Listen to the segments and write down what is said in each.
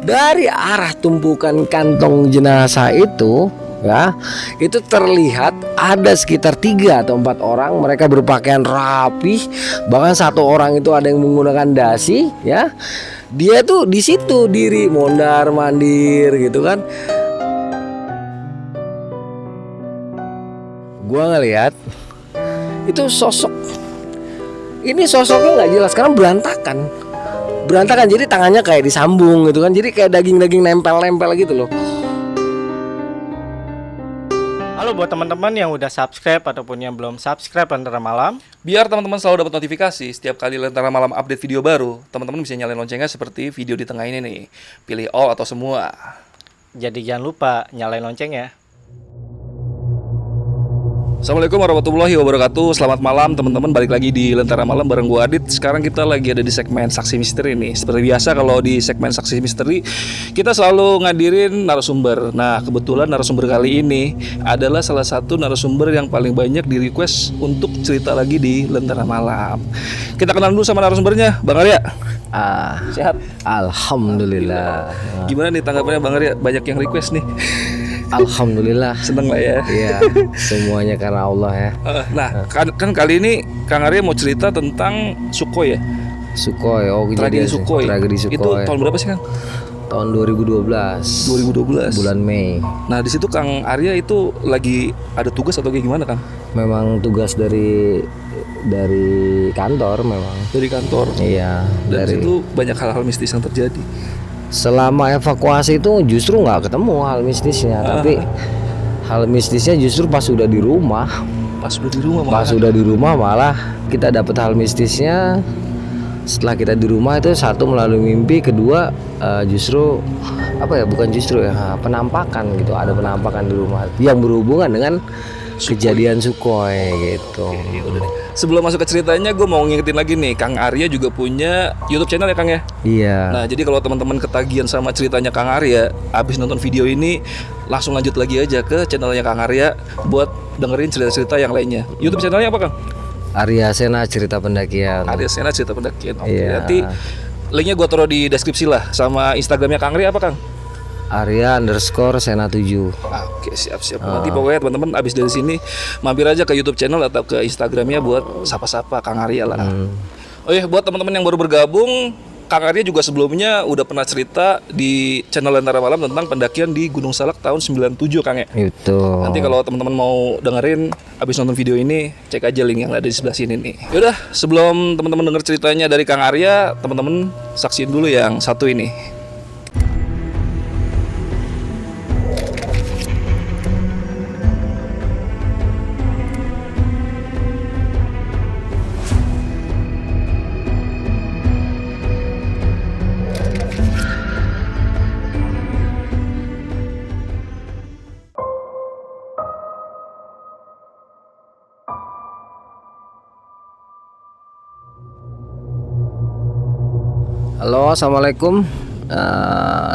Dari arah tumpukan kantong jenazah itu, ya, itu terlihat ada sekitar 3 atau 4 orang. Mereka berpakaian rapih, bahkan satu orang itu ada yang menggunakan dasi, ya. Dia tuh di situ diri mondar mandir gitu kan. Gua ngelihat itu sosok. Ini sosoknya nggak jelas karena berantakan, jadi tangannya kayak disambung gitu kan, jadi kayak daging-daging nempel-nempel gitu loh. Halo buat teman-teman yang udah subscribe ataupun yang belum subscribe Lentera Malam. Biar teman-teman selalu dapat notifikasi setiap kali Lentera Malam update video baru, teman-teman bisa nyalain loncengnya seperti video di tengah ini nih. Pilih all atau semua. Jadi jangan lupa nyalain loncengnya. Assalamualaikum warahmatullahi wabarakatuh. Selamat malam teman-teman, balik lagi di Lentera Malam bareng gua Adit. Sekarang kita lagi ada di segmen Saksi Misteri nih. Seperti biasa kalau di segmen Saksi Misteri kita selalu ngadirin narasumber. Nah, kebetulan narasumber kali ini adalah salah satu narasumber yang paling banyak di request untuk cerita lagi di Lentera Malam. Kita kenal dulu sama narasumbernya, Bang Arya. Sehat? Alhamdulillah. Gimana nih tanggapannya Bang Arya? Banyak yang request nih. Alhamdulillah. Seneng lah ya. Iya, semuanya karena Allah ya. Nah, kan kali ini Kang Arya mau cerita tentang Sukhoi ya. Sukhoi, Tragedi Sukhoi. Itu tahun berapa sih Kang? Tahun 2012. 2012. Bulan Mei. Nah, di situ Kang Arya itu lagi ada tugas atau kayak gimana Kang? Memang tugas dari kantor memang. Dari kantor. Iya, Dan di situ banyak hal-hal mistis yang terjadi. Selama evakuasi itu justru nggak ketemu hal mistisnya, tapi hal mistisnya justru pas sudah di rumah. Pas Sudah di rumah malah kita dapat hal mistisnya. Setelah kita di rumah itu satu melalui mimpi, kedua justru penampakan gitu. Ada penampakan di rumah yang berhubungan dengan kejadian Sukhoi gitu. Oke, udah deh. Sebelum masuk ke ceritanya, gue mau ngingetin lagi nih, Kang Arya juga punya YouTube channel ya Kang ya? Iya. Nah, jadi kalau teman-teman ketagihan sama ceritanya Kang Arya, abis nonton video ini langsung lanjut lagi aja ke channelnya Kang Arya buat dengerin cerita-cerita yang lainnya. YouTube channelnya apa Kang? Arya Sena Cerita Pendakian. Arya Sena Cerita Pendakian. Oke, Iya. nanti linknya gue taruh di deskripsi lah. Sama Instagramnya Kang Arya apa Kang? Arya_Sena7. Oke, siap. Nanti pokoknya teman-teman abis dari sini mampir aja ke YouTube channel atau ke Instagramnya buat sapa-sapa Kang Arya lah. Oh iya, buat teman-teman yang baru bergabung, Kang Arya juga sebelumnya udah pernah cerita di channel Lentera Malam tentang pendakian di Gunung Salak tahun 97 Kang ya. Itu. Nanti kalau teman-teman mau dengerin abis nonton video ini, cek aja link yang ada di sebelah sini nih. Yaudah, sebelum teman-teman denger ceritanya dari Kang Arya, teman-teman saksiin dulu yang satu ini. Halo, assalamualaikum,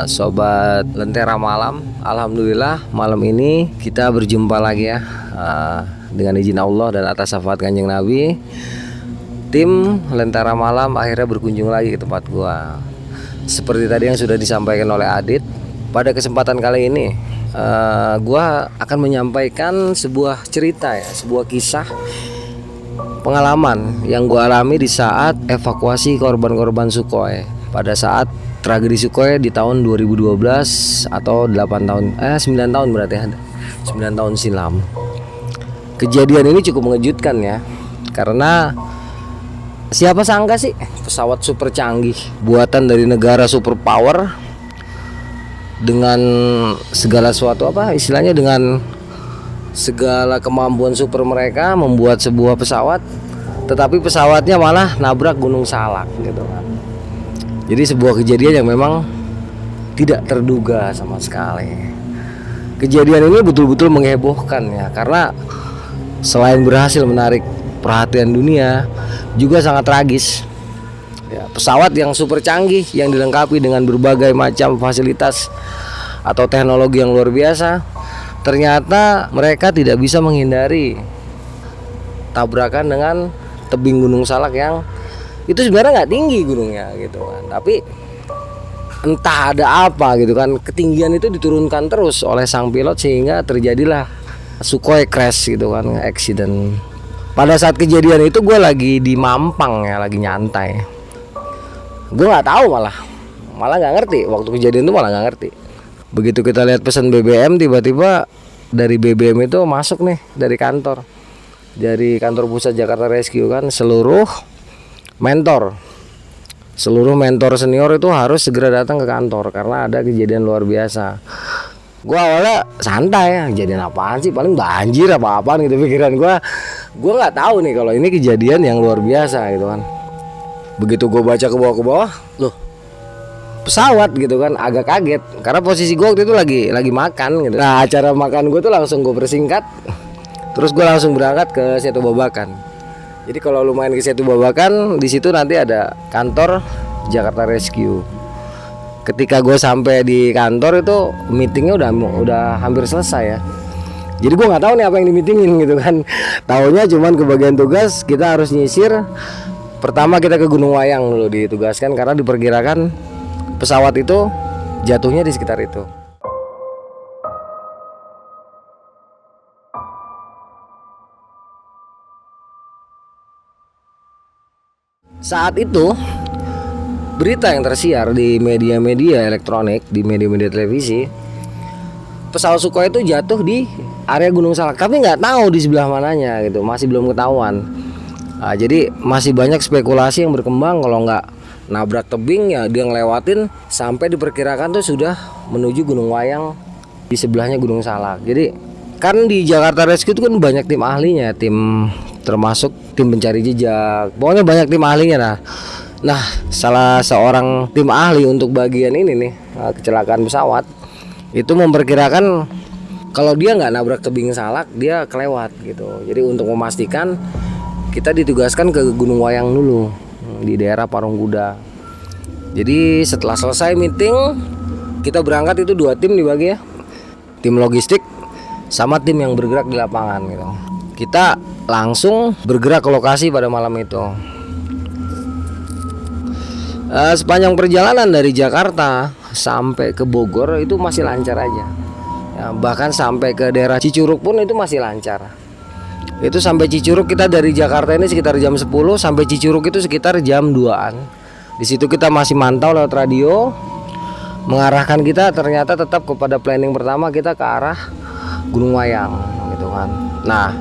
sobat Lentera Malam. Alhamdulillah malam ini kita berjumpa lagi ya, dengan izin Allah dan atas syafaat Kanjeng Nabi. Tim Lentera Malam akhirnya berkunjung lagi ke tempat gua. Seperti tadi yang sudah disampaikan oleh Adit, pada kesempatan kali ini gua akan menyampaikan sebuah cerita ya, sebuah kisah pengalaman yang gue alami di saat evakuasi korban-korban Sukhoi pada saat tragedi Sukhoi di tahun 2012 atau 9 tahun berarti ada 9 tahun silam. Kejadian ini cukup mengejutkan ya, karena siapa sangka sih pesawat super canggih buatan dari negara superpower dengan segala sesuatu istilahnya dengan segala kemampuan super mereka membuat sebuah pesawat, tetapi pesawatnya malah nabrak Gunung Salak gitu kan. Jadi sebuah kejadian yang memang tidak terduga sama sekali. Kejadian ini betul-betul menghebohkan ya, karena selain berhasil menarik perhatian dunia, juga sangat tragis ya. Pesawat yang super canggih yang dilengkapi dengan berbagai macam fasilitas atau teknologi yang luar biasa, ternyata mereka tidak bisa menghindari tabrakan dengan tebing Gunung Salak yang itu sebenarnya nggak tinggi gunungnya gitu kan, tapi entah ada apa gitu kan, ketinggian itu diturunkan terus oleh sang pilot sehingga terjadilah Sukhoi crash gitu kan, accident. Pada saat kejadian itu gue lagi di Mampang ya, lagi nyantai. Gue nggak tahu, malah nggak ngerti waktu kejadian itu, malah nggak ngerti. Begitu kita lihat pesan BBM, tiba-tiba dari BBM itu masuk nih dari kantor pusat Jakarta Rescue kan, seluruh mentor senior itu harus segera datang ke kantor karena ada kejadian luar biasa. Gue awalnya santai ya, kejadian apaan sih, paling banjir apa-apaan gitu pikiran gue nggak tahu nih kalau ini kejadian yang luar biasa gitu kan. Begitu gue baca ke bawah, loh pesawat gitu kan, agak kaget karena posisi gue waktu itu lagi makan gitu. Nah, acara makan gue tuh langsung gue persingkat, terus gue langsung berangkat ke Setu Babakan. Jadi kalau lu main ke Setu Babakan, di situ nanti ada kantor Jakarta Rescue. Ketika gue sampai di kantor itu meetingnya udah hampir selesai ya. Jadi gue nggak tahu nih apa yang dimitingin gitu kan. Taunya cuman ke bagian tugas kita harus nyisir. Pertama kita ke Gunung Wayang dulu ditugaskan karena diperkirakan pesawat itu jatuhnya di sekitar itu. Saat itu berita yang tersiar di media-media elektronik, di media-media televisi, pesawat Sukhoi itu jatuh di area Gunung Salak, tapi nggak tahu di sebelah mananya gitu, masih belum ketahuan. Nah, jadi masih banyak spekulasi yang berkembang, kalau nggak nabrak tebing ya dia ngelewatin sampai diperkirakan tuh sudah menuju Gunung Wayang, di sebelahnya Gunung Salak. Jadi kan di Jakarta Rescue itu kan banyak tim ahlinya, termasuk tim pencari jejak, pokoknya banyak tim ahlinya. Nah, salah seorang tim ahli untuk bagian ini nih, kecelakaan pesawat, itu memperkirakan kalau dia nggak nabrak tebing Salak, dia kelewat gitu. Jadi untuk memastikan, kita ditugaskan ke Gunung Wayang dulu, di daerah Parung Kuda. Jadi setelah selesai meeting, kita berangkat itu 2 tim dibagi ya, tim logistik sama tim yang bergerak di lapangan gitu. Kita langsung bergerak ke lokasi pada malam itu. Sepanjang perjalanan dari Jakarta sampai ke Bogor itu masih lancar aja ya, bahkan sampai ke daerah Cicurug pun itu masih lancar. Itu sampai Cicurug kita dari Jakarta ini sekitar jam 10, sampai Cicurug itu sekitar jam 2-an. Di situ kita masih mantau lewat radio, mengarahkan kita ternyata tetap kepada planning pertama, kita ke arah Gunung Wayang gitu kan. Nah,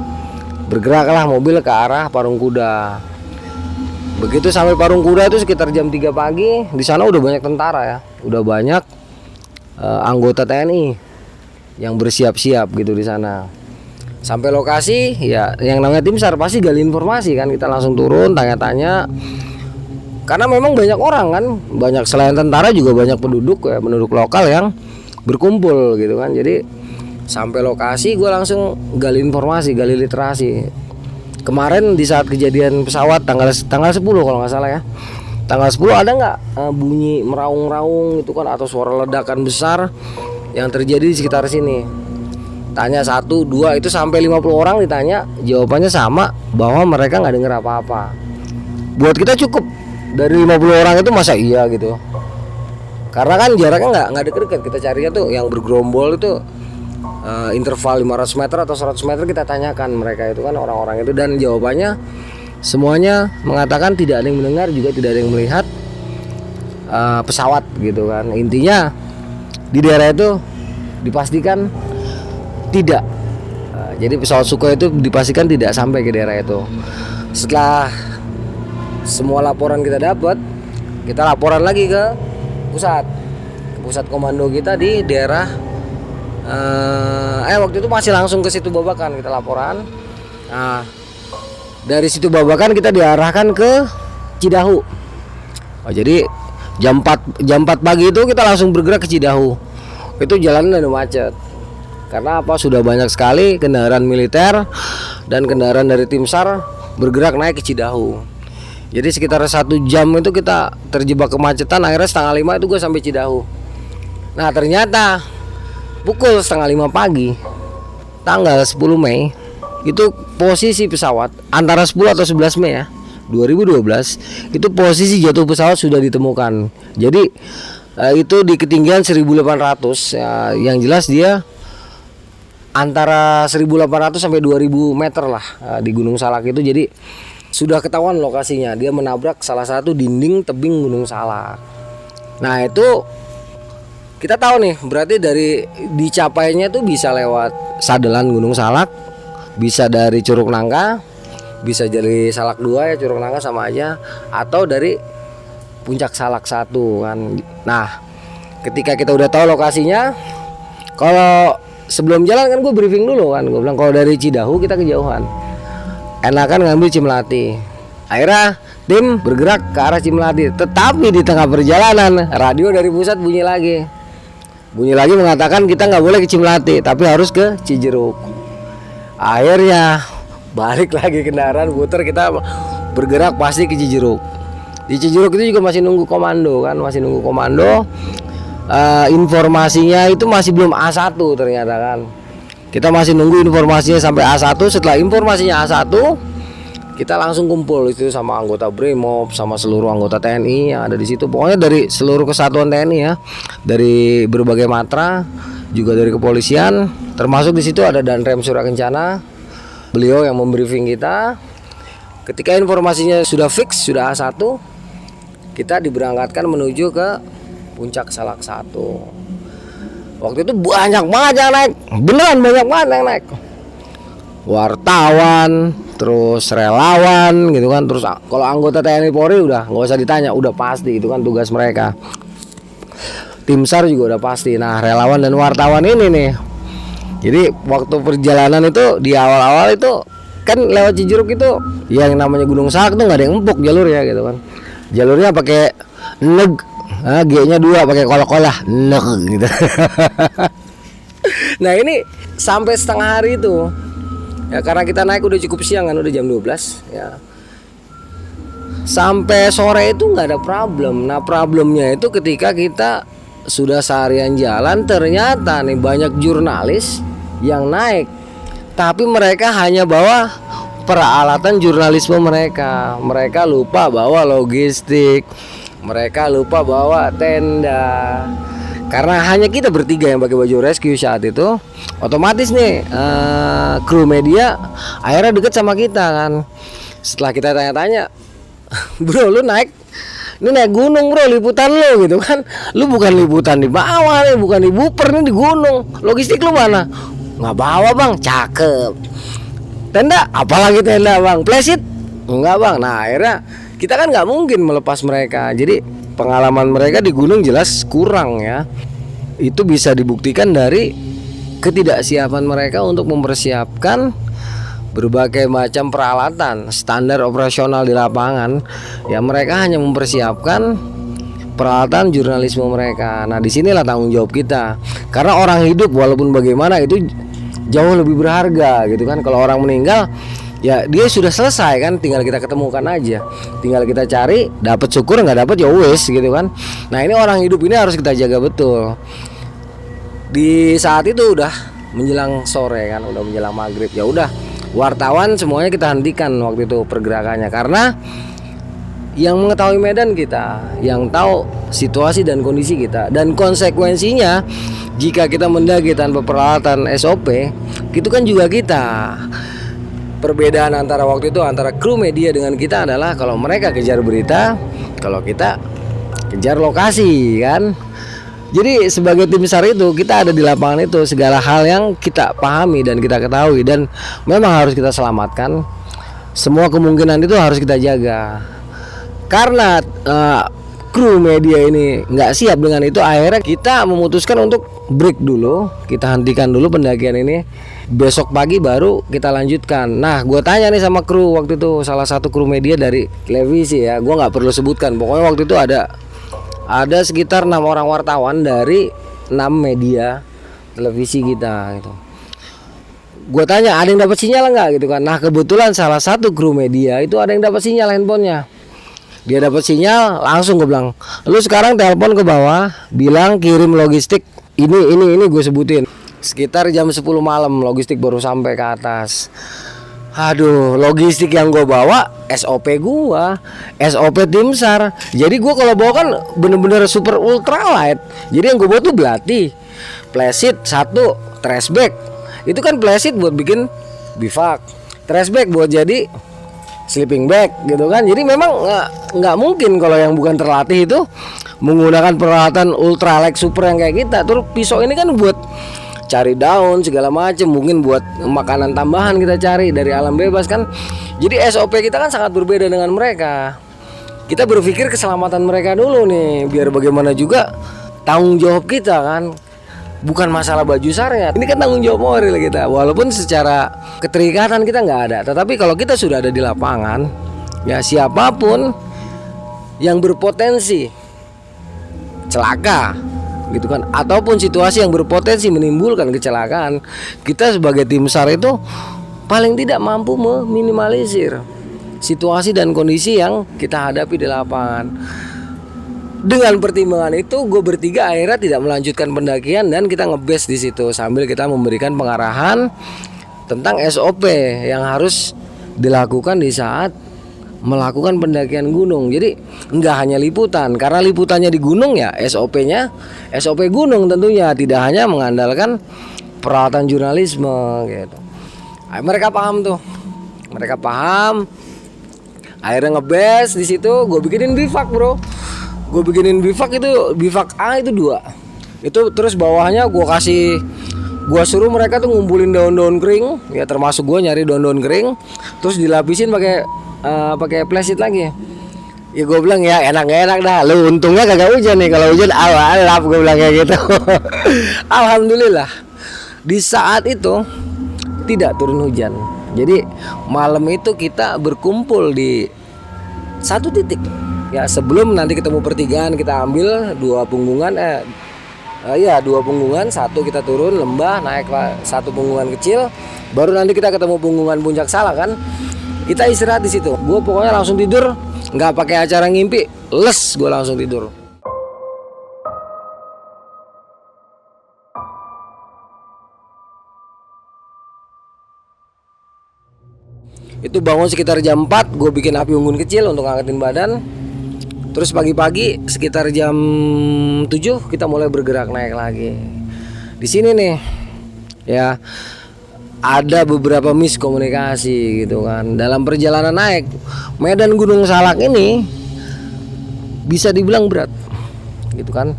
bergeraklah mobil ke arah Parung Kuda. Begitu sampai Parung Kuda itu sekitar jam 3 pagi, di sana udah banyak tentara ya, udah banyak anggota TNI yang bersiap-siap gitu di sana. Sampai lokasi ya, yang namanya tim SAR pasti gali informasi kan, kita langsung turun tanya-tanya. Karena memang banyak orang kan, banyak selain tentara juga banyak penduduk lokal yang berkumpul gitu kan. Jadi sampai lokasi gue langsung gali informasi, gali literasi. Kemarin di saat kejadian pesawat tanggal 10 kalau nggak salah ya, tanggal 10 ada nggak bunyi meraung-raung itu kan, atau suara ledakan besar yang terjadi di sekitar sini? Tanya 1, 2, itu sampai 50 orang ditanya, jawabannya sama, bahwa mereka nggak dengar apa-apa. Buat kita cukup dari 50 orang itu, masa iya gitu? Karena kan jaraknya nggak deket-deket, kita carinya tuh yang bergerombol itu interval 500 meter atau 100 meter, kita tanyakan mereka itu kan, orang-orang itu, dan jawabannya semuanya mengatakan tidak ada yang mendengar, juga tidak ada yang melihat pesawat gitu kan. Intinya di daerah itu dipastikan tidak, jadi pesawat Sukhoi itu dipastikan tidak sampai ke daerah itu. Setelah semua laporan kita dapat, kita laporan lagi ke pusat komando kita di daerah waktu itu masih langsung ke Situ Babakan, kita laporan. Nah, dari Situ Babakan kita diarahkan ke Cidahu. Jadi jam 4 pagi itu kita langsung bergerak ke Cidahu. Itu jalan udah macet. Karena apa? Sudah banyak sekali kendaraan militer dan kendaraan dari tim SAR bergerak naik ke Cidahu. Jadi sekitar 1 jam itu kita terjebak kemacetan. Akhirnya 4:30 itu gue sampai Cidahu. Nah, ternyata pukul 4:30 pagi tanggal 10 Mei itu posisi pesawat antara 10 atau 11 Mei ya 2012, itu posisi jatuh pesawat sudah ditemukan. Jadi Itu di ketinggian 1800 ya, yang jelas dia antara 1800 sampai 2000 meter lah di Gunung Salak itu. Jadi sudah ketahuan lokasinya, dia menabrak salah satu dinding tebing Gunung Salak. Nah itu kita tahu nih, berarti dari dicapainya tuh bisa lewat Sadelan Gunung Salak, bisa dari Curug Nangka, bisa dari Salak 2 ya, Curug Nangka sama aja, atau dari Puncak Salak 1 kan. Nah ketika kita udah tahu lokasinya, kalau sebelum jalan kan gue briefing dulu kan, gue bilang kalau dari Cidahu kita kejauhan, enakan ngambil Cimlati. Akhirnya tim bergerak ke arah Cimlati, tetapi di tengah perjalanan radio dari pusat bunyi lagi mengatakan kita nggak boleh ke Cimlati, tapi harus ke Cijeruk. Akhirnya balik lagi kendaraan putar, kita bergerak pasti ke Cijeruk. Di Cijeruk itu juga masih nunggu komando kan, informasinya itu masih belum A1 ternyata kan. Kita masih nunggu informasinya sampai A1. Setelah informasinya A1, kita langsung kumpul itu sama anggota Brimob, sama seluruh anggota TNI yang ada di situ. Pokoknya dari seluruh kesatuan TNI ya, dari berbagai matra, juga dari kepolisian. Termasuk di situ ada Danrem Surakencana, beliau yang membriefing kita. Ketika informasinya sudah fix, sudah A1, kita diberangkatkan menuju ke Puncak Salak 1. Waktu itu banyak banget yang naik, beneran banyak banget yang naik. Wartawan, terus relawan gitu kan. Terus kalau anggota TNI Polri udah nggak usah ditanya, udah pasti itu kan tugas mereka. Tim SAR juga udah pasti. Nah relawan dan wartawan ini nih, jadi waktu perjalanan itu di awal-awal itu kan lewat Cijeruk itu yang namanya Gunung Salak tuh nggak ada yang empuk jalur ya gitu kan. Jalurnya pakai neg, G-nya 2 pakai kolak-kolak neg gitu. Nah ini sampai setengah hari itu ya, karena kita naik udah cukup siang kan, udah jam 12 ya. Sampai sore itu nggak ada problem. Nah problemnya itu ketika kita sudah seharian jalan, ternyata nih banyak jurnalis yang naik, tapi mereka hanya bawa peralatan jurnalisme mereka. Mereka lupa bawa logistik, mereka lupa bawa tenda. Karena hanya kita bertiga yang pakai baju rescue saat itu, otomatis nih kru media akhirnya deket sama kita kan. Setelah kita tanya-tanya, bro lu naik, ini naik gunung bro, liputan lu gitu kan. Lu bukan liputan di bawah nih, bukan di buper nih, di gunung. Logistik lu mana? Nggak bawa bang, cakep. Tenda, apalagi tenda bang, plesit? Enggak bang. Nah akhirnya kita kan nggak mungkin melepas mereka. Jadi pengalaman mereka di gunung jelas kurang ya. Itu bisa dibuktikan dari ketidaksiapan mereka untuk mempersiapkan berbagai macam peralatan standar operasional di lapangan. Ya mereka hanya mempersiapkan peralatan jurnalisme mereka. Nah disinilah tanggung jawab kita. Karena orang hidup walaupun bagaimana itu jauh lebih berharga gitu kan. Kalau orang meninggal ya dia sudah selesai kan, tinggal kita ketemukan aja, tinggal kita cari, dapat syukur, nggak dapat ya wes gitu kan. Nah ini orang hidup ini harus kita jaga betul. Di saat itu udah menjelang sore kan, udah menjelang maghrib, ya udah wartawan semuanya kita hentikan waktu itu pergerakannya, karena yang mengetahui medan kita, yang tahu situasi dan kondisi kita, dan konsekuensinya jika kita mendaki tanpa peralatan SOP itu kan juga kita. Perbedaan antara waktu itu antara kru media dengan kita adalah kalau mereka kejar berita, kalau kita kejar lokasi kan. Jadi sebagai tim SAR itu kita ada di lapangan itu, segala hal yang kita pahami dan kita ketahui dan memang harus kita selamatkan. Semua kemungkinan itu harus kita jaga. Karena kru media ini nggak siap dengan itu, akhirnya kita memutuskan untuk break dulu, kita hentikan dulu pendakian ini. Besok pagi baru kita lanjutkan. Nah, gue tanya nih sama kru waktu itu, salah satu kru media dari televisi ya, gue nggak perlu sebutkan. Pokoknya waktu itu ada sekitar 6 orang wartawan dari 6 media televisi kita gitu. Gue tanya, ada yang dapat sinyal nggak gitu kan? Nah, kebetulan salah satu kru media itu ada yang dapat sinyal handphonenya. Dia dapat sinyal, langsung gue bilang, lu sekarang telepon ke bawah, bilang kirim logistik ini gue sebutin. Sekitar jam 10 malam logistik baru sampai ke atas. Aduh, logistik yang gue bawa SOP gua, SOP tim SAR. Jadi gua kalau bawa kan bener-bener super ultralight. Jadi yang gue bawa tuh belati, playseat 1, trash bag. Itu kan playseat buat bikin bivak, trash bag buat jadi sleeping bag gitu kan. Jadi memang nggak mungkin kalau yang bukan terlatih itu menggunakan peralatan ultralight super yang kayak kita. Terus pisau ini kan buat cari daun segala macam, mungkin buat makanan tambahan kita cari dari alam bebas kan. Jadi SOP kita kan sangat berbeda dengan mereka. Kita berpikir keselamatan mereka dulu nih, biar bagaimana juga tanggung jawab kita kan. Bukan masalah baju SAR-nya, ini kan tanggung jawab moral kita. Walaupun secara keterikatan kita nggak ada, tetapi kalau kita sudah ada di lapangan, ya siapapun yang berpotensi celaka gitu kan, ataupun situasi yang berpotensi menimbulkan kecelakaan, kita sebagai tim SAR itu paling tidak mampu meminimalisir situasi dan kondisi yang kita hadapi di lapangan. Dengan pertimbangan itu, gue bertiga akhirnya tidak melanjutkan pendakian dan kita ngebase di situ sambil kita memberikan pengarahan tentang SOP yang harus dilakukan di saat melakukan pendakian gunung. Jadi nggak hanya liputan, karena liputannya di gunung ya SOP-nya SOP gunung tentunya, tidak hanya mengandalkan peralatan jurnalisme gitu. Mereka paham tuh, mereka paham. Akhirnya ngebase di situ, gue bikinin bivak bro. Gue bikinin bivak itu, bivak A itu 2. Itu terus bawahnya gue suruh mereka tuh ngumpulin daun-daun kering, ya termasuk gue nyari daun-daun kering, terus dilapisin pakai plastik lagi. Ya gue bilang ya enak dah. Lu untungnya kagak hujan nih, kalau hujan alap gue bilang kayak gitu. Alhamdulillah di saat itu tidak turun hujan. Jadi malam itu kita berkumpul di satu titik. Ya sebelum nanti ketemu pertigaan, kita ambil 2 punggungan, 2 punggungan, 1 kita turun lembah, naik satu punggungan kecil, baru nanti kita ketemu punggungan puncak Salak kan. Kita istirahat di situ. Gue pokoknya langsung tidur, nggak pakai acara ngimpi, gue langsung tidur. Itu bangun sekitar jam 4, gue bikin api unggun kecil untuk ngangkatin badan. Terus pagi-pagi sekitar jam 7 kita mulai bergerak naik lagi. Di sini nih ya ada beberapa miskomunikasi gitu kan. Dalam perjalanan naik medan Gunung Salak ini bisa dibilang berat gitu kan.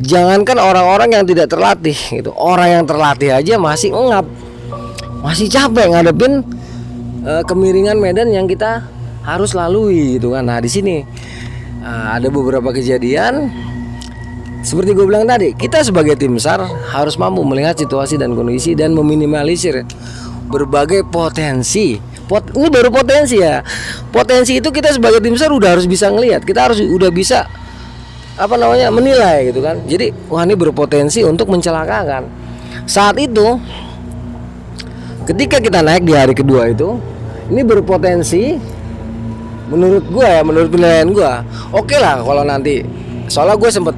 Jangankan orang-orang yang tidak terlatih gitu, orang yang terlatih aja masih ngap, masih capek ngadepin kemiringan medan yang kita harus lalui gitu kan. Nah di sini ada beberapa kejadian seperti gue bilang tadi, kita sebagai tim SAR harus mampu melihat situasi dan kondisi dan meminimalisir berbagai potensi. Ini baru potensi ya. Potensi itu kita sebagai tim SAR udah harus bisa ngelihat. Kita harus udah bisa menilai gitu kan. Jadi wah ini berpotensi untuk mencelakakan. Saat itu ketika kita naik di hari kedua itu, ini berpotensi menurut gue ya, menurut penilaian gue, oke lah kalau nanti, soalnya gue sempet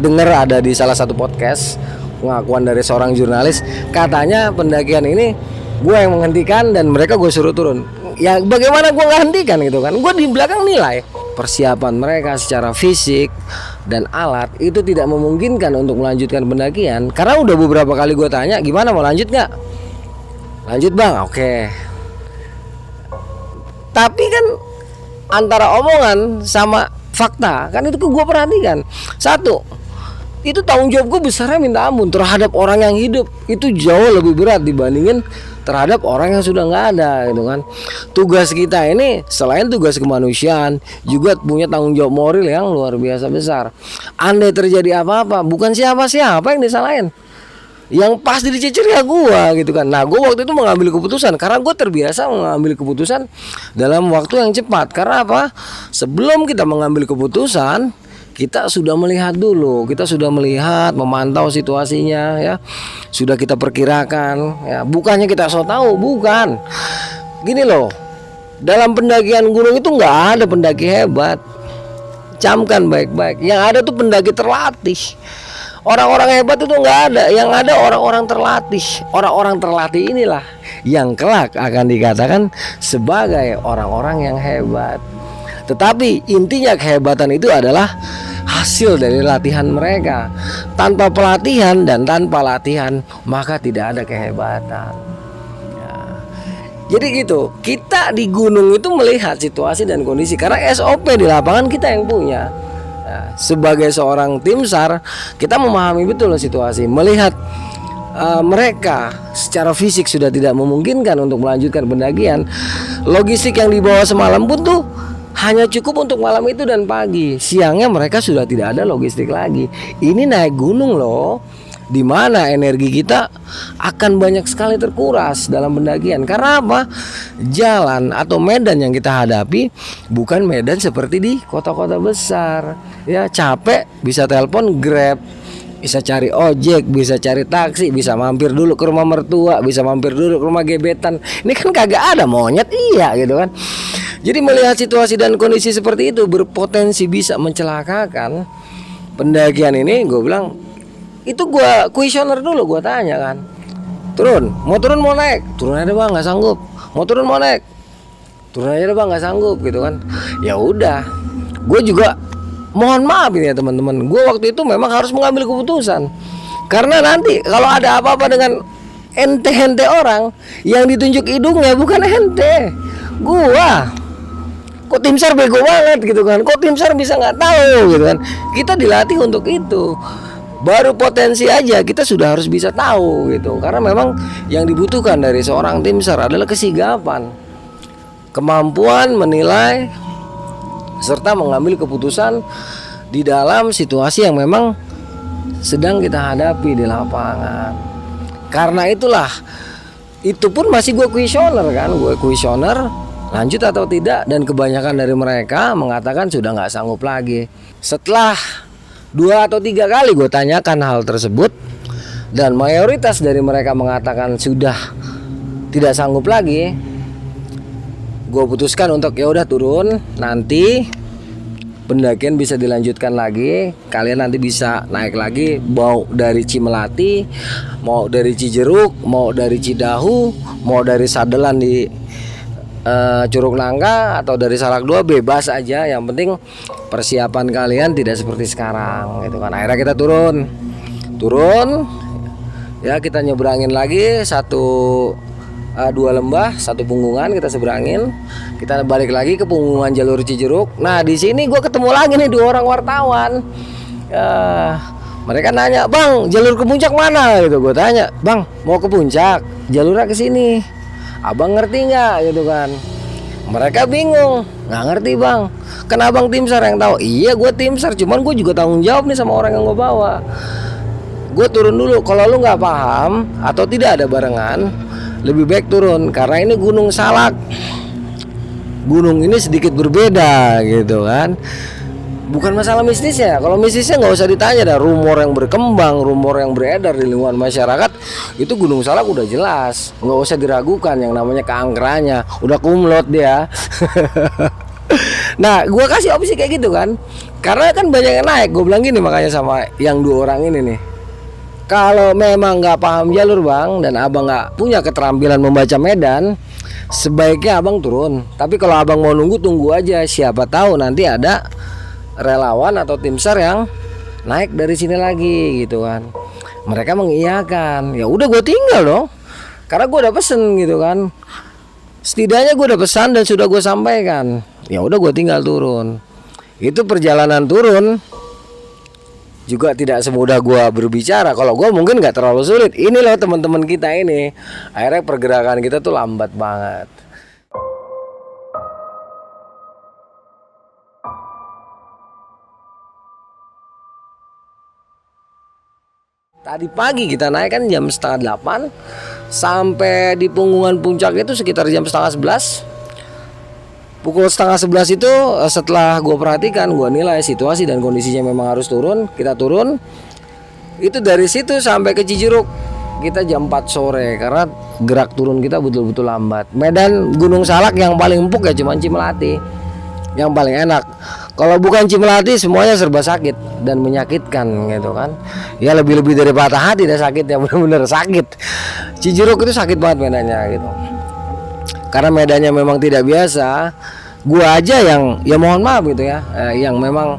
denger ada di salah satu podcast pengakuan dari seorang jurnalis, katanya pendakian ini gue yang menghentikan dan mereka gue suruh turun. Ya bagaimana gue nggak hentikan gitu kan? Gue di belakang nilai persiapan mereka secara fisik dan alat itu tidak memungkinkan untuk melanjutkan pendakian. Karena udah beberapa kali gue tanya, gimana mau lanjut nggak? Lanjut bang, oke. Tapi kan antara omongan sama fakta kan itu gue perhatikan. Satu, itu tanggung jawab gue besarnya minta ampun terhadap orang yang hidup. Itu jauh lebih berat dibandingin terhadap orang yang sudah nggak ada gitu kan. Tugas kita ini selain tugas kemanusiaan juga punya tanggung jawab moral yang luar biasa besar. Andai terjadi apa-apa, bukan siapa-siapa yang disalahin, yang pasti dicecer ya gua gitu kan. Nah gua waktu itu mengambil keputusan karena gua terbiasa mengambil keputusan dalam waktu yang cepat. Karena apa? Sebelum kita mengambil keputusan, kita sudah melihat dulu, kita sudah melihat, memantau situasinya ya, sudah kita perkirakan ya. Bukannya kita so tahu, bukan. Gini loh, dalam pendakian gunung itu nggak ada pendaki hebat. Camkan baik-baik, yang ada tuh pendaki terlatih. Orang-orang hebat itu nggak ada, yang ada orang-orang terlatih. Orang-orang terlatih inilah yang kelak akan dikatakan sebagai orang-orang yang hebat. Tetapi intinya kehebatan itu adalah hasil dari latihan mereka. Tanpa pelatihan dan tanpa latihan maka tidak ada kehebatan. Ya. Jadi gitu, kita di gunung itu melihat situasi dan kondisi karena SOP di lapangan kita yang punya. Ya, sebagai seorang tim SAR kita memahami betul situasi, melihat mereka secara fisik sudah tidak memungkinkan untuk melanjutkan pendakian. Logistik yang dibawa semalam pun tuh hanya cukup untuk malam itu dan pagi. Siangnya mereka sudah tidak ada logistik lagi. Ini naik gunung loh, di mana energi kita akan banyak sekali terkuras dalam pendakian. Karena apa? Jalan atau medan yang kita hadapi bukan medan seperti di kota-kota besar. Ya, capek bisa telepon Grab, bisa cari ojek, bisa cari taksi, bisa mampir dulu ke rumah mertua, bisa mampir dulu ke rumah gebetan. Ini kan kagak ada monyet, iya gitu kan. Jadi melihat situasi dan kondisi seperti itu berpotensi bisa mencelakakan pendakian ini, gue bilang itu gue kuesioner dulu, gue tanya kan, mau turun mau naik, turun aja bang nggak sanggup, mau turun mau naik, turun aja bang nggak sanggup gitu kan. Ya udah, gue juga mohon maaf ini ya teman-teman, gue waktu itu memang harus mengambil keputusan karena nanti kalau ada apa-apa dengan ente-ente orang yang ditunjuk hidungnya bukan ente, gua. Kok tim SAR bego banget gitu kan, kok tim SAR bisa nggak tahu gitu kan. Kita dilatih untuk itu, baru potensi aja kita sudah harus bisa tahu gitu. Karena memang yang dibutuhkan dari seorang tim SAR adalah kesigapan, kemampuan menilai serta mengambil keputusan di dalam situasi yang memang sedang kita hadapi di lapangan. Karena itulah, itu pun masih gue kuesioner kan, gue kuesioner lanjut atau tidak, dan kebanyakan dari mereka mengatakan sudah nggak sanggup lagi. Setelah 2 atau 3 kali gue tanyakan hal tersebut dan mayoritas dari mereka mengatakan sudah tidak sanggup lagi, gue putuskan untuk ya udah turun, nanti pendakian bisa dilanjutkan lagi. Kalian nanti bisa naik lagi, mau dari Cimelati, mau dari Cijeruk, mau dari Cidahu, mau dari Sadelan di Curug Nangka atau dari Salak 2, bebas aja. Yang penting persiapan kalian tidak seperti sekarang gitu kan. Akhirnya kita turun ya, kita nyebrangin lagi 2 lembah, 1 punggungan kita seberangin. Kita balik lagi ke punggungan jalur Cijeruk. Nah di sini gue ketemu lagi nih 2 orang wartawan. Mereka nanya, bang jalur ke puncak mana gitu. Gue tanya, bang mau ke puncak, jalurnya ke sini. Abang ngerti nggak gitu kan. Mereka bingung, nggak ngerti bang. Kan abang tim SAR yang tahu. Iya gue tim SAR, cuman gue juga tanggung jawab nih sama orang yang gue bawa. Gue turun dulu. Kalau lu nggak paham atau tidak ada barengan, lebih baik turun karena ini Gunung Salak. Gunung ini sedikit berbeda gitu kan. Bukan masalah mistisnya. Kalau mistisnya nggak usah ditanya, dah rumor yang berkembang, rumor yang beredar di lingkungan masyarakat itu Gunung Salak udah jelas, nggak usah diragukan yang namanya keangkerannya, udah kumlot dia. Nah, gue kasih opsi kayak gitu kan, karena kan banyak yang naik. Gue bilang gini makanya sama yang 2 orang ini nih, kalau memang nggak paham jalur bang dan abang nggak punya keterampilan membaca medan, sebaiknya abang turun. Tapi kalau abang mau nunggu, tunggu aja. Siapa tahu nanti ada relawan atau tim SAR yang naik dari sini lagi gitu kan. Mereka mengiyakan. Ya udah gue tinggal dong, karena gue udah pesen gitu kan. Setidaknya gue udah pesan dan sudah gue sampaikan. Ya udah gue tinggal turun. Itu perjalanan turun juga tidak semudah gue berbicara. Kalau gue mungkin nggak terlalu sulit. Ini loh teman-teman kita ini, akhirnya pergerakan kita tuh lambat banget. Tadi pagi kita naik kan jam 7:30, sampai di punggungan puncak itu sekitar jam 10:30. Pukul 10:30 itu setelah gue perhatikan, gue nilai situasi dan kondisinya memang harus turun. Kita turun. Itu dari situ sampai ke Cijeruk kita jam 4 sore karena gerak turun kita betul-betul lambat. Medan Gunung Salak yang paling empuk ya cuman Cimelati, yang paling enak. Kalau bukan Cimelati semuanya serba sakit dan menyakitkan gitu kan. Ya lebih-lebih dari patah hati dah sakitnya, benar-benar sakit. Cijeruk itu sakit banget medannya gitu. Karena medannya memang tidak biasa. Gua aja yang ya mohon maaf gitu ya, yang memang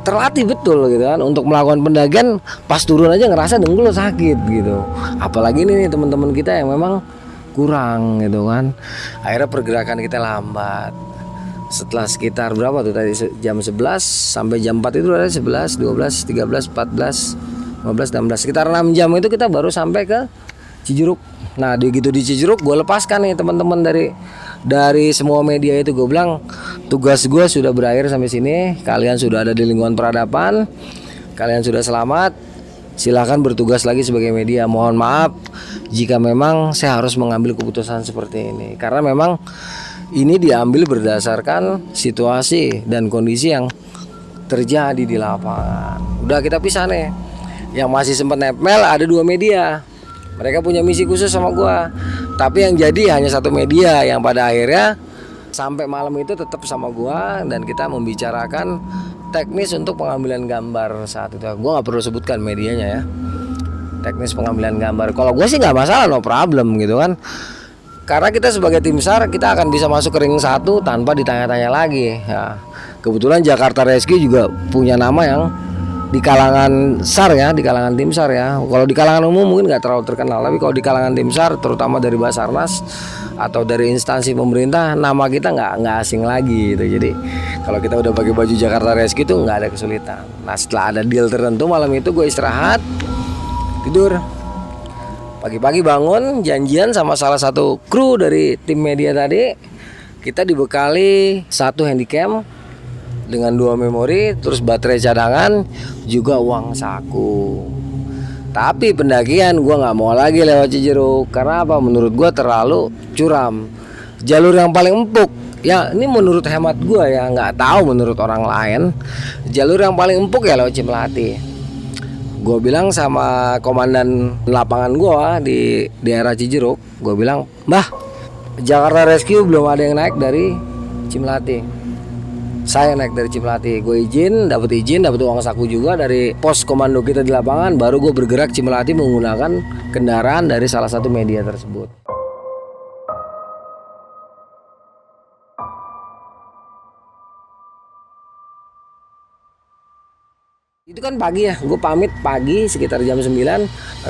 terlatih betul gitu kan untuk melakukan pendakian, pas turun aja ngerasa dengkul sakit gitu. Apalagi ini nih teman-teman kita yang memang kurang gitu kan. Akhirnya pergerakan kita lambat. Setelah sekitar berapa tuh tadi, jam 11 sampai jam 4 itu ada 11, 12, 13, 14, 15, 16, sekitar 6 jam itu kita baru sampai ke Cijeruk. Nah di Cijeruk gue lepaskan nih teman-teman dari semua media itu. Gue bilang tugas gue sudah berakhir sampai sini, kalian sudah ada di lingkungan peradaban, kalian sudah selamat, silahkan bertugas lagi sebagai media. Mohon maaf jika memang saya harus mengambil keputusan seperti ini, karena memang ini diambil berdasarkan situasi dan kondisi yang terjadi di lapangan. Udah kita pisah nih. Yang masih sempat nempel ada 2 media. Mereka punya misi khusus sama gua. Tapi yang jadi hanya 1 media yang pada akhirnya sampai malam itu tetap sama gua dan kita membicarakan teknis untuk pengambilan gambar saat itu. Gua nggak perlu sebutkan medianya ya. Teknis pengambilan gambar. Kalau gua sih nggak masalah, no problem gitu kan. Karena kita sebagai tim SAR kita akan bisa masuk ke ring 1 tanpa ditanya-tanya lagi ya. Kebetulan Jakarta Rescue juga punya nama yang di kalangan SAR ya, di kalangan tim SAR ya. Kalau di kalangan umum mungkin nggak terlalu terkenal, tapi kalau di kalangan tim SAR terutama dari Basarnas atau dari instansi pemerintah, nama kita nggak asing lagi gitu. Jadi kalau kita udah pakai baju Jakarta Rescue itu nggak ada kesulitan. Nah setelah ada deal tertentu malam itu gue istirahat, tidur. Pagi-pagi bangun, janjian sama salah satu kru dari tim media tadi. Kita dibekali 1 handycam dengan 2 memori, terus baterai cadangan, juga uang saku. Tapi pendakian gue nggak mau lagi lewat Cijeruk. Karena apa? Menurut gue terlalu curam. Jalur yang paling empuk, ya ini menurut hemat gue ya, nggak tahu menurut orang lain. Jalur yang paling empuk ya lewat Cimelati. Gue bilang sama komandan lapangan gue di daerah Cijeruk, gue bilang, Mbah, Jakarta Rescue belum ada yang naik dari Cimelati. Saya naik dari Cimelati. Gue dapat uang saku juga dari pos komando kita di lapangan. Baru gue bergerak Cimelati menggunakan kendaraan dari salah satu media tersebut. Itu kan pagi ya, gue pamit pagi sekitar jam 9.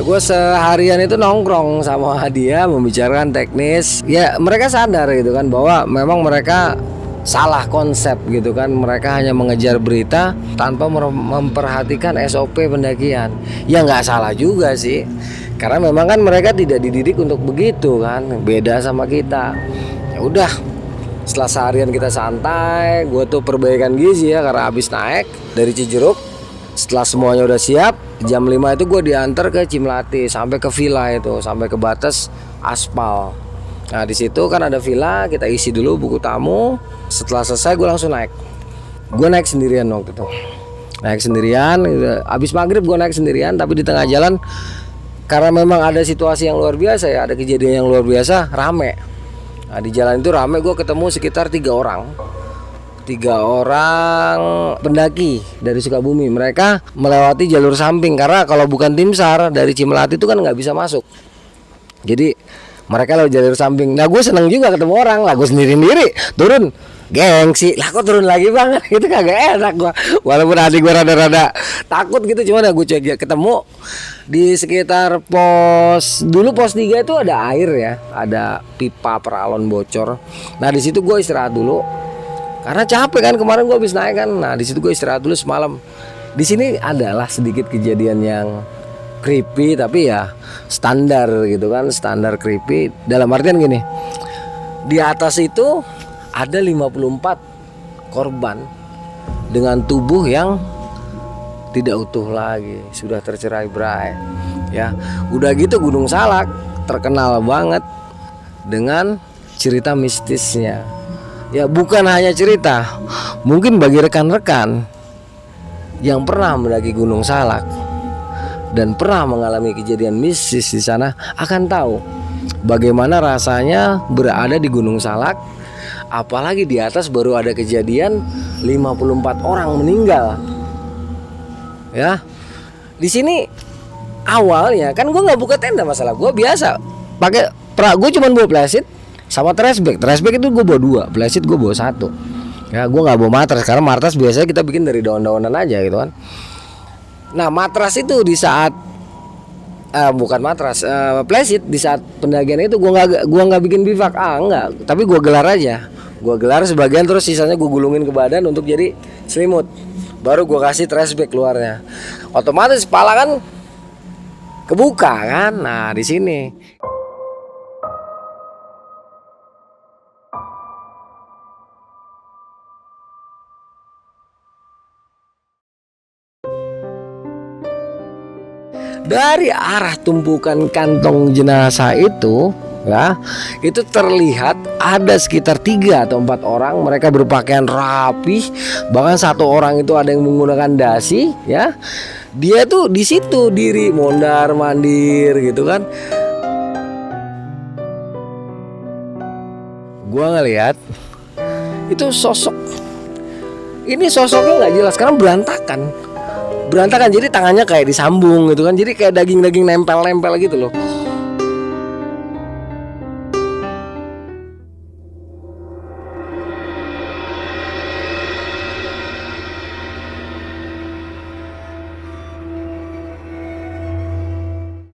Gue seharian itu nongkrong sama dia membicarakan teknis. Ya mereka sadar gitu kan bahwa memang mereka salah konsep gitu kan. Mereka hanya mengejar berita tanpa memperhatikan SOP pendakian. Ya nggak salah juga sih, karena memang kan mereka tidak dididik untuk begitu kan. Beda sama kita. Ya udah, setelah seharian kita santai, gue tuh perbaikan gizi ya karena habis naik dari Cijeruk. Setelah semuanya udah siap, jam 5 itu gue diantar ke Cimelati sampai ke villa itu, sampai ke batas aspal. Nah di situ kan ada villa, kita isi dulu buku tamu. Setelah selesai gue langsung naik. Gue naik sendirian waktu itu. Naik sendirian, abis maghrib gue naik sendirian. Tapi di tengah jalan, karena memang ada situasi yang luar biasa ya, ada kejadian yang luar biasa, rame. Nah di jalan itu rame, gue ketemu sekitar 3 orang pendaki dari Sukabumi. Mereka melewati jalur samping karena kalau bukan tim SAR dari Cimelati itu kan nggak bisa masuk. Jadi mereka lewat jalur samping. Nah gue seneng juga ketemu orang lah, gue sendiri turun gengsi lah, kok turun lagi banget itu kagak enak gue. Walaupun hati gue rada-rada takut gitu, cuman gue ketemu di sekitar pos 3 itu ada air ya, ada pipa peralon bocor. Nah di situ gue istirahat dulu. Karena capek kan, kemarin gue habis naik kan. Nah di situ gue istirahat dulu semalam. Di sini adalah sedikit kejadian yang creepy, tapi ya standar gitu kan, standar creepy. Dalam artian gini, di atas itu ada 54 korban dengan tubuh yang tidak utuh lagi, sudah tercerai-berai. Ya, udah gitu Gunung Salak terkenal banget dengan cerita mistisnya. Ya bukan hanya cerita, mungkin bagi rekan-rekan yang pernah mendaki Gunung Salak dan pernah mengalami kejadian mistis di sana akan tahu bagaimana rasanya berada di Gunung Salak, apalagi di atas baru ada kejadian 54 orang meninggal. Ya. Di sini awalnya kan gue nggak buka tenda, masalah gue biasa pakai gue cuman bawa plastik sama trash bag itu gue bawa 2, plastik gue bawa 1. Ya gue nggak bawa matras karena matras biasanya kita bikin dari daun-daunan aja gitu kan. Nah matras itu di saat bukan matras, plastik di saat pendakian itu gue nggak bikin bivak, enggak, tapi gue gelar aja, gue gelar sebagian terus sisanya gue gulungin ke badan untuk jadi selimut, baru gue kasih trash bag keluarnya, otomatis kepala kan kebuka kan, nah di sini. Dari arah tumpukan kantong jenazah itu, ya, itu terlihat ada sekitar 3 atau 4 orang. Mereka berpakaian rapi, bahkan 1 orang itu ada yang menggunakan dasi, ya. Dia tuh di situ diri mondar mandir gitu kan. Gua ngelihat itu sosok. Ini sosoknya nggak jelas karena berantakan, jadi tangannya kayak disambung gitu kan, jadi kayak daging-daging nempel-nempel gitu loh.